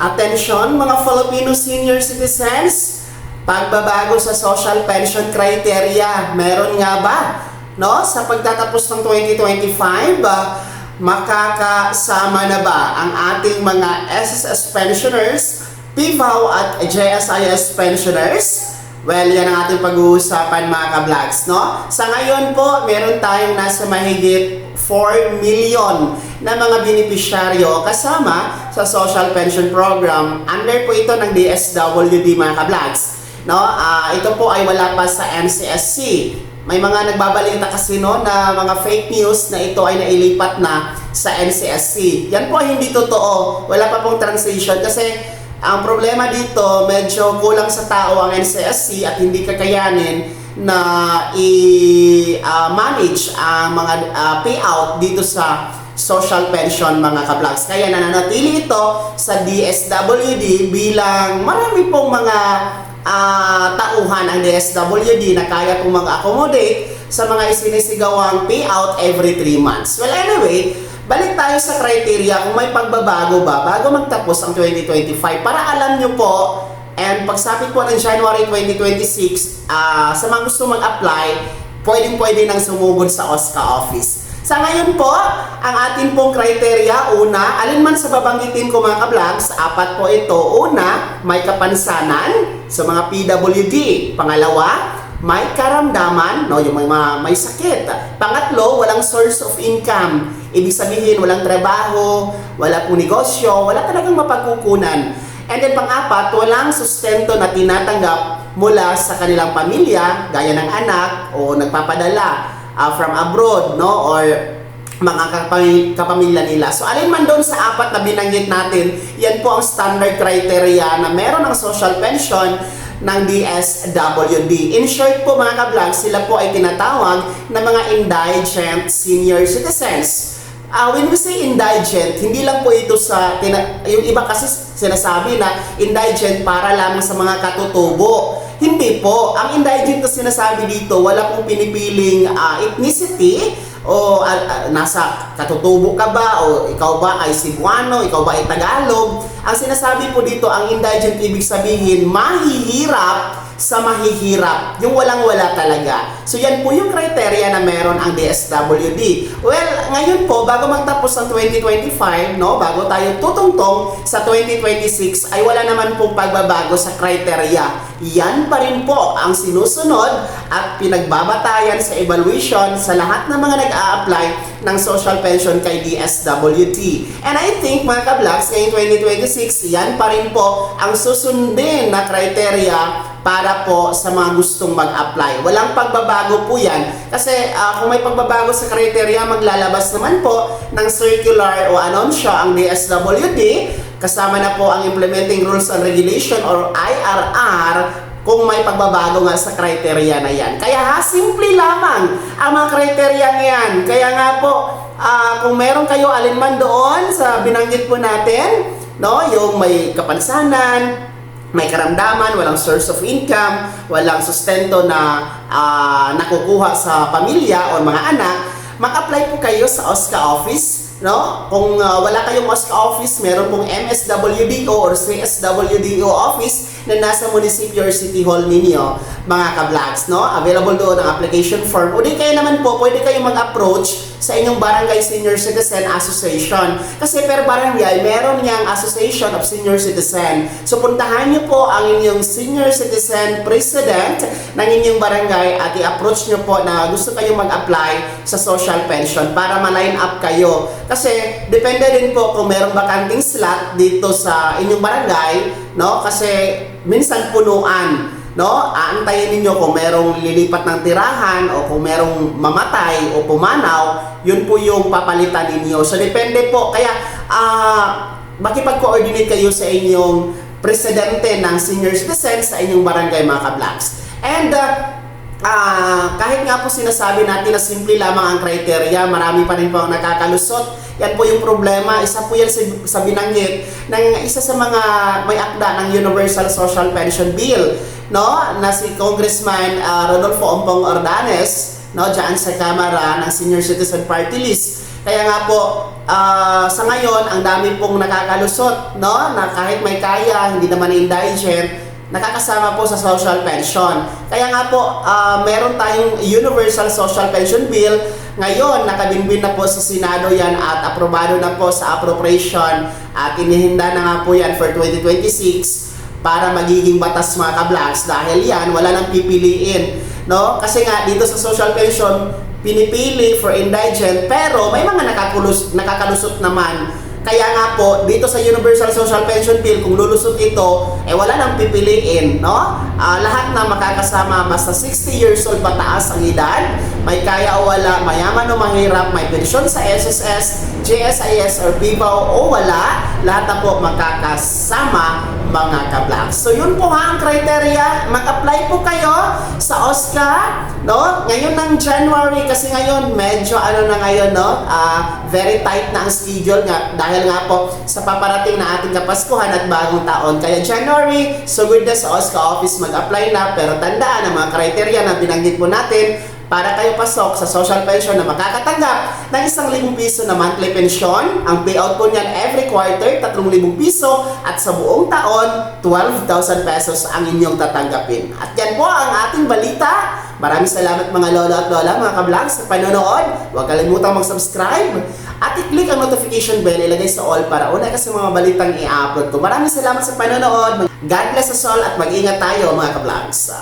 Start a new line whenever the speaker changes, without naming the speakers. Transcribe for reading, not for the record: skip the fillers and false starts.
Atensyon mga Filipino senior citizens, pagbabago sa social pension criteria, meron nga ba? No? Sa pagtatapos ng 2025, makakasama na ba ang ating mga SSS pensioners, PIVAW at JSIS pensioners? Well, yan ang ating pag-uusapan mga ka-vlogs, no? Sa ngayon po, meron tayong nasa mahigit 4 million na mga benepisyaryo kasama sa Social Pension Program. Under po ito ng DSWD mga ka-vlogs, no? Ito po ay wala pa sa NCSC. May mga nagbabalita kasi no na mga fake news na ito ay nailipat na sa NCSC. Yan po ay hindi totoo. Wala pa pong transition kasi ang problema dito, medyo kulang sa tao ang NCSC at hindi kakayanin na i-manage ang mga payout dito sa social pension mga ka-vlogs. Kaya nananatili ito sa DSWD bilang marami pong mga tauhan ang DSWD na kaya pong mag-accommodate sa mga isinisigawang payout every 3 months. Well, anyway, balik tayo sa criteria kung may pagbabago ba bago magtapos ang 2025 para alam nyo po, and pagsapit po ng January 2026, sa mga gusto mag-apply, pwede nang sumugod sa OSCA office. Sa ngayon po, ang atin pong criteria, una, alinman sa babanggitin ko mga ka-vlogs, 4 po ito. Una, may kapansanan sa mga PWD. Pangalawa, may karamdaman, no, yung may sakit. Pangatlo, walang source of income. Ibig sabihin, walang trabaho, wala pong negosyo, wala talagang mapagkukunan. And then pang-apat, walang sustento na tinatanggap mula sa kanilang pamilya, gaya ng anak o nagpapadala from abroad, no, or mga kapamilya nila. So alin man doon sa 4 na binanggit natin, yan po ang standard criteria na meron ng social pension ng DSWD. In short po mga ka-vlogs, sila po ay tinatawag na mga indigent senior citizens. When we say indigent, hindi lang po ito sa, yung iba kasi sinasabi na indigent para lamang sa mga katutubo. Hindi po. Ang indigent na sinasabi dito, wala pong pinipiling ethnicity o nasa katutubo ka ba o ikaw ba ay Cebuano, ikaw ba ay Tagalog. Ang sinasabi po dito, ang indigent ibig sabihin mahihirap sa mahihirap, yung walang-wala talaga. So yan po yung criteria na meron ang DSWD. Well, ngayon po, bago magtapos ang 2025, no, bago tayo tutungtong sa 2026, ay wala naman pong pagbabago sa criteria. Yan pa rin po ang sinusunod at pinagbabatayan sa evaluation sa lahat ng mga nag-a-apply ng social pension kay DSWD. And I think mga ka-vlogs, ngayong 2026, yan pa rin po ang susundin na criteria para po sa mga gustong mag-apply. Walang pagbabago po yan. Kasi kung may pagbabago sa criteria, maglalabas naman po ng circular o anunsya ang DSWD. Kasama na po ang Implementing Rules and Regulation or IRR kung may pagbabago nga sa criteria na yan. Kaya simple lamang ang mga criteria yan. Kaya nga po, kung meron kayo alinman doon sa binanggit po natin, no, yung may kapansanan, may karamdaman, walang source of income, walang sustento na nakukuha sa pamilya o mga anak, mag-apply po kayo sa OSCA office, no? Kung wala kayong OSCA office, meron pong MSWDO or CSWDO office na nasa munisipyo or city hall ninyo, mga ka-vlogs, no? Available doon ang application form. O di kayo naman po, pwede kayong mag-approach sa inyong Barangay Senior Citizen Association. Kasi per barangay, meron niyang Association of Senior Citizen. So puntahan niyo po ang inyong Senior Citizen President ng inyong barangay at i-approach niyo po na gusto kayong mag-apply sa social pension para ma-line up kayo. Kasi depende din po kung meron bakanting slot dito sa inyong barangay, no? Kasi minsan punuan, no? Aantayin ninyo kung merong lilipat ng tirahan o kung merong mamatay o pumanaw, yun po yung papalitan ninyo. So depende po. Kaya makipag-coordinate kayo sa inyong presidente ng senior citizens sa inyong barangay mga ka-vlogs. And kahit nga po sinasabi natin na simple lamang ang criteria, marami pa rin po ang nakakalusot. Yan po yung problema. Isa po yan sa binanggit ng isa sa mga may akda ng Universal Social Pension Bill, no, na si Congressman Rodolfo Ompong Ordanes, no, dyan sa Kamara ng Senior Citizen Party List. Kaya nga po, sa ngayon, ang dami pong nakakalusot, no? Na kahit may kaya, hindi naman indigent, nakakasama po sa social pension. Kaya nga po, meron tayong Universal Social Pension Bill. Ngayon, nakabinbin na po sa Senado yan at aprobado na po sa appropriation at inihinda na nga po yan for 2026 para magiging batas mga ka-vlogs. Dahil yan, wala nang pipiliin. No? Kasi nga, dito sa social pension, pinipili for indigent pero may mga nakakalusot naman. Kaya nga po, dito sa Universal Social Pension Bill, kung lulusot ito, wala nang pipiliin, no? Lahat na makakasama, basta 60 years old pataas ang edad, may kaya o wala, mayaman o mahirap, may pensyon sa SSS, GSIS or PIBAW o wala, lahat na po makakasama mga ka-vlogs. So yun po ha ang criteria, mag-apply po kayo sa OSCA, no? Ngayon ng January, kasi ngayon medyo na ngayon, no? Very tight na ang schedule nga dahil nga po sa paparating na ating Kapaskuhan at bagong taon. Kaya January, so good na sa OSCA office mag-apply na, pero tandaan ang mga criteria na binanggit po natin para kayo pasok sa social pension na makakatanggap ng 1,000 piso na monthly pension. Ang payout po niyan every quarter, 3,000 piso at sa buong taon, 12,000 pesos ang inyong tatanggapin. At yan po ang ating balita. Maraming salamat mga lolo at lola, mga ka-vlogs sa panonood. Huwag kalimutang mag-subscribe at i-click ang notification bell, ilagay sa all para una ka sa mga balitang i-upload ko. Maraming salamat sa panonood. God bless us all at mag-ingat tayo mga ka-vlogs.